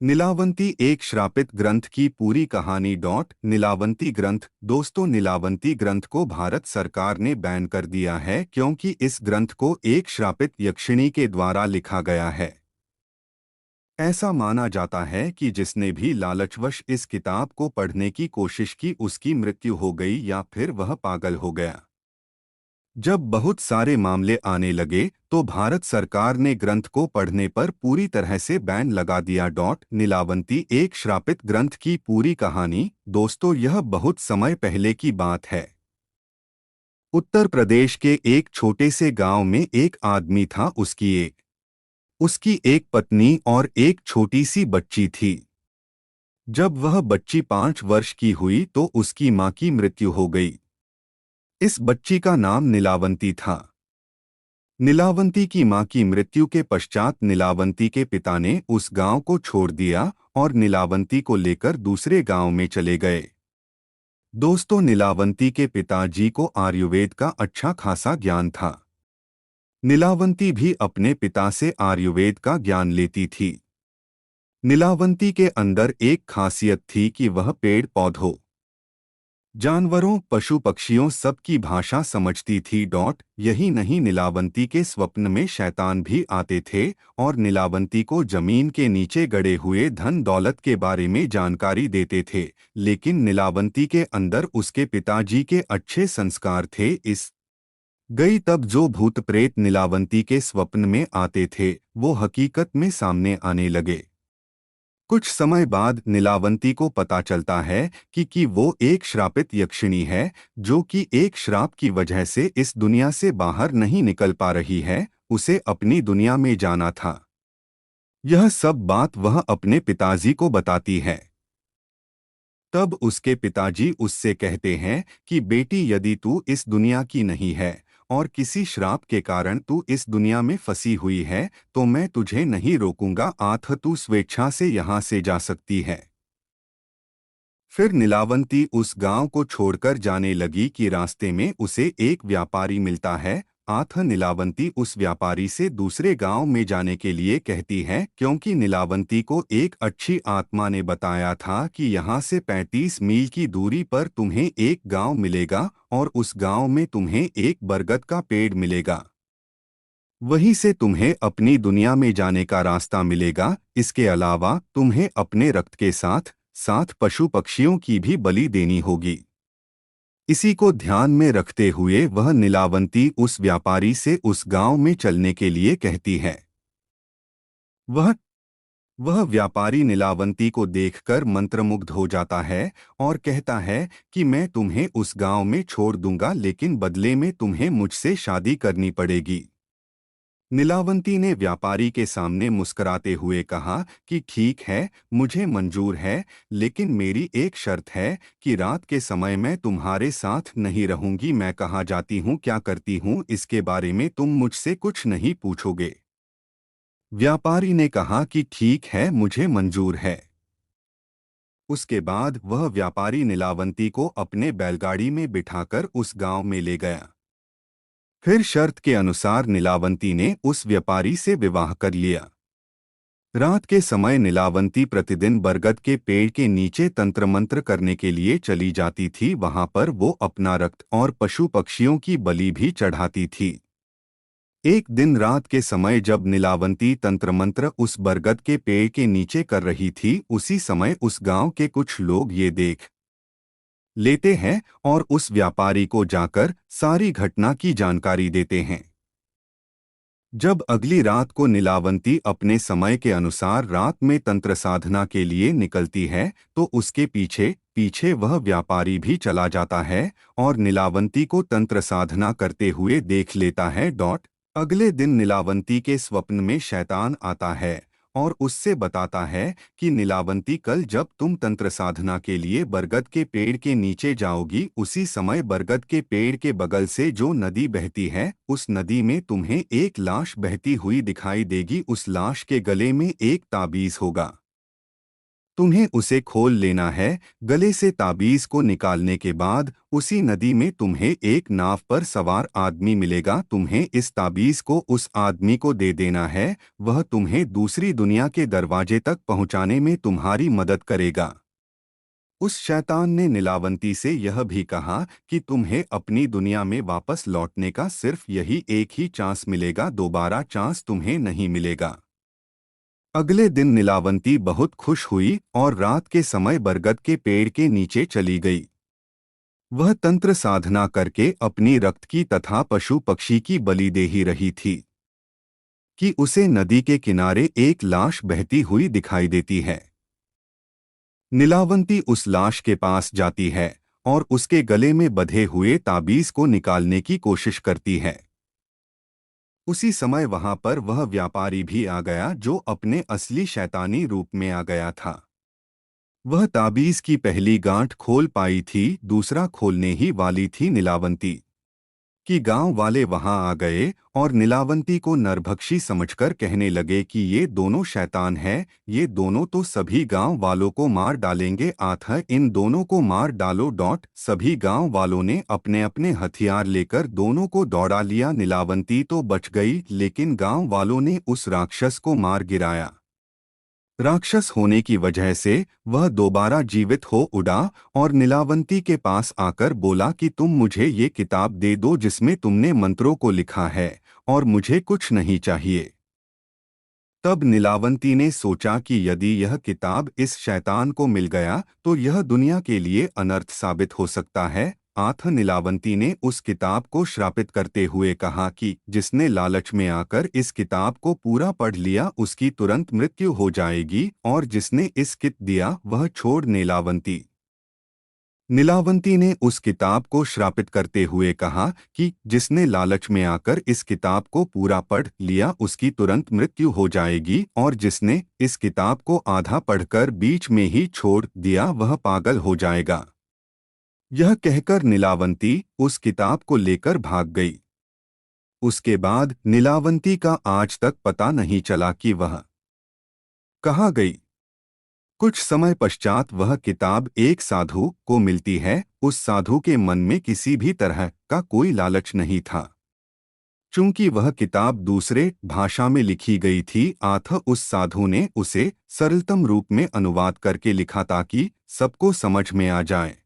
नीलावंती एक श्रापित ग्रंथ की पूरी कहानी। नीलावंती ग्रंथ। दोस्तों, नीलावंती ग्रंथ को भारत सरकार ने बैन कर दिया है क्योंकि इस ग्रंथ को एक श्रापित यक्षिणी के द्वारा लिखा गया है। ऐसा माना जाता है कि जिसने भी लालचवश इस किताब को पढ़ने की कोशिश की उसकी मृत्यु हो गई या फिर वह पागल हो गया। जब बहुत सारे मामले आने लगे तो भारत सरकार ने ग्रंथ को पढ़ने पर पूरी तरह से बैन लगा दिया। नीलावंती एक श्रापित ग्रंथ की पूरी कहानी। दोस्तों, यह बहुत समय पहले की बात है। उत्तर प्रदेश के एक छोटे से गांव में एक आदमी था। उसकी एक पत्नी और एक छोटी सी बच्ची थी। जब वह बच्ची 5 वर्ष की हुई तो उसकी मां की मृत्यु हो गई। इस बच्ची का नाम नीलावंती था। नीलावंती की मां की मृत्यु के पश्चात नीलावंती के पिता ने उस गांव को छोड़ दिया और नीलावंती को लेकर दूसरे गांव में चले गए। दोस्तों, नीलावंती के पिताजी को आयुर्वेद का अच्छा खासा ज्ञान था। नीलावंती भी अपने पिता से आयुर्वेद का ज्ञान लेती थी। नीलावंती के अंदर एक खासियत थी कि वह पेड़ पौधों, जानवरों, पशु पक्षियों सबकी भाषा समझती थी। यही नहीं, नीलावंती के स्वप्न में शैतान भी आते थे और नीलावंती को जमीन के नीचे गड़े हुए धन दौलत के बारे में जानकारी देते थे। लेकिन नीलावंती के अंदर उसके पिताजी के अच्छे संस्कार थे। इस गई तब जो भूत प्रेत नीलावंती के स्वप्न में आते थे वो हकीकत में सामने आने लगे। कुछ समय बाद नीलावंती को पता चलता है कि वो एक श्रापित यक्षिणी है, जो कि एक श्राप की वजह से इस दुनिया से बाहर नहीं निकल पा रही है। उसे अपनी दुनिया में जाना था। यह सब बात वह अपने पिताजी को बताती है। तब उसके पिताजी उससे कहते हैं कि बेटी, यदि तू इस दुनिया की नहीं है और किसी श्राप के कारण तू इस दुनिया में फंसी हुई है तो मैं तुझे नहीं रोकूंगा। तू स्वेच्छा से यहाँ से जा सकती है। फिर नीलावंती उस गांव को छोड़कर जाने लगी कि रास्ते में उसे एक व्यापारी मिलता है। नीलावंती उस व्यापारी से दूसरे गांव में जाने के लिए कहती है क्योंकि नीलावंती को एक अच्छी आत्मा ने बताया था कि यहाँ से 35 मील की दूरी पर तुम्हें एक गांव मिलेगा और उस गांव में तुम्हें एक बरगद का पेड़ मिलेगा। वहीं से तुम्हें अपनी दुनिया में जाने का रास्ता मिलेगा। इसके अलावा तुम्हें अपने रक्त के साथ साथ पशु पक्षियों की भी बलि देनी होगी। इसी को ध्यान में रखते हुए वह नीलावंती उस व्यापारी से उस गांव में चलने के लिए कहती है। वह वह व्यापारी नीलावंती को देखकर मंत्रमुग्ध हो जाता है और कहता है कि मैं तुम्हें उस गांव में छोड़ दूंगा, लेकिन बदले में तुम्हें मुझसे शादी करनी पड़ेगी। नीलावंती ने व्यापारी के सामने मुस्कुराते हुए कहा कि ठीक है, मुझे मंजूर है, लेकिन मेरी एक शर्त है कि रात के समय मैं तुम्हारे साथ नहीं रहूंगी। मैं कहाँ जाती हूँ, क्या करती हूँ, इसके बारे में तुम मुझसे कुछ नहीं पूछोगे। व्यापारी ने कहा कि ठीक है, मुझे मंजूर है। उसके बाद वह व्यापारी नीलावंती को अपने बैलगाड़ी में बिठाकर उस गांव में ले गया। फिर शर्त के अनुसार नीलावंती ने उस व्यापारी से विवाह कर लिया। रात के समय नीलावंती प्रतिदिन बरगद के पेड़ के नीचे तंत्र मंत्र करने के लिए चली जाती थी। वहां पर वो अपना रक्त और पशु पक्षियों की बलि भी चढ़ाती थी। एक दिन रात के समय जब नीलावंती तंत्र मंत्र उस बरगद के पेड़ के नीचे कर रही थी, उसी समय उस गांव के कुछ लोग ये देख लेते हैं और उस व्यापारी को जाकर सारी घटना की जानकारी देते हैं। जब अगली रात को नीलावंती अपने समय के अनुसार रात में तंत्र साधना के लिए निकलती है तो उसके पीछे पीछे वह व्यापारी भी चला जाता है और नीलावंती को तंत्र साधना करते हुए देख लेता है। अगले दिन नीलावंती के स्वप्न में शैतान आता है और उससे बताता है कि नीलावंती, कल जब तुम तंत्र साधना के लिए बरगद के पेड़ के नीचे जाओगी, उसी समय बरगद के पेड़ के बगल से जो नदी बहती है उस नदी में तुम्हें एक लाश बहती हुई दिखाई देगी। उस लाश के गले में एक ताबीज होगा। तुम्हें उसे खोल लेना है। गले से ताबीज को निकालने के बाद उसी नदी में तुम्हें एक नाव पर सवार आदमी मिलेगा। तुम्हें इस ताबीज को उस आदमी को दे देना है। वह तुम्हें दूसरी दुनिया के दरवाजे तक पहुंचाने में तुम्हारी मदद करेगा। उस शैतान ने नीलावंती से यह भी कहा कि तुम्हें अपनी दुनिया में वापस लौटने का सिर्फ यही एक ही चांस मिलेगा, दोबारा चांस तुम्हें नहीं मिलेगा। अगले दिन नीलावंती बहुत खुश हुई और रात के समय बरगद के पेड़ के नीचे चली गई। वह तंत्र साधना करके अपनी रक्त की तथा पशु पक्षी की बलि दे ही रही थी कि उसे नदी के किनारे एक लाश बहती हुई दिखाई देती है। नीलावंती उस लाश के पास जाती है और उसके गले में बंधे हुए ताबीज को निकालने की कोशिश करती है। उसी समय वहां पर वह व्यापारी भी आ गया जो अपने असली शैतानी रूप में आ गया था। वह ताबीज की पहली गांठ खोल पाई थी, दूसरा खोलने ही वाली थी नीलावंती कि गांव वाले वहां आ गए और नीलावंती को नरभक्षी समझकर कहने लगे कि ये दोनों शैतान हैं, ये दोनों तो सभी गांव वालों को मार डालेंगे, अतः इन दोनों को मार डालो। सभी गांव वालों ने अपने अपने हथियार लेकर दोनों को दौड़ा लिया। नीलावंती तो बच गई, लेकिन गांव वालों ने उस राक्षस को मार गिराया। राक्षस होने की वजह से वह दोबारा जीवित हो उड़ा और नीलावंती के पास आकर बोला कि तुम मुझे ये किताब दे दो जिसमें तुमने मंत्रों को लिखा है, और मुझे कुछ नहीं चाहिए। तब नीलावंती ने सोचा कि यदि यह किताब इस शैतान को मिल गया तो यह दुनिया के लिए अनर्थ साबित हो सकता है। नीलावंती ने उस किताब को श्रापित करते हुए कहा कि जिसने लालच में आकर इस किताब को पूरा पढ़ लिया उसकी तुरंत मृत्यु हो जाएगी, और जिसने इस कित दिया वह छोड़। नीलावंती ने उस किताब को श्रापित करते हुए कहा कि जिसने लालच में आकर इस किताब को पूरा पढ़ लिया उसकी तुरंत मृत्यु हो जाएगी, और जिसने इस किताब को आधा पढ़कर बीच में ही छोड़ दिया वह पागल हो जाएगा। यह कहकर नीलावंती उस किताब को लेकर भाग गई। उसके बाद नीलावंती का आज तक पता नहीं चला कि वह कहाँ गई। कुछ समय पश्चात वह किताब एक साधु को मिलती है। उस साधु के मन में किसी भी तरह का कोई लालच नहीं था। चूंकि वह किताब दूसरे भाषा में लिखी गई थी, अतः उस साधु ने उसे सरलतम रूप में अनुवाद करके लिखा ताकि सबको समझ में आ जाए।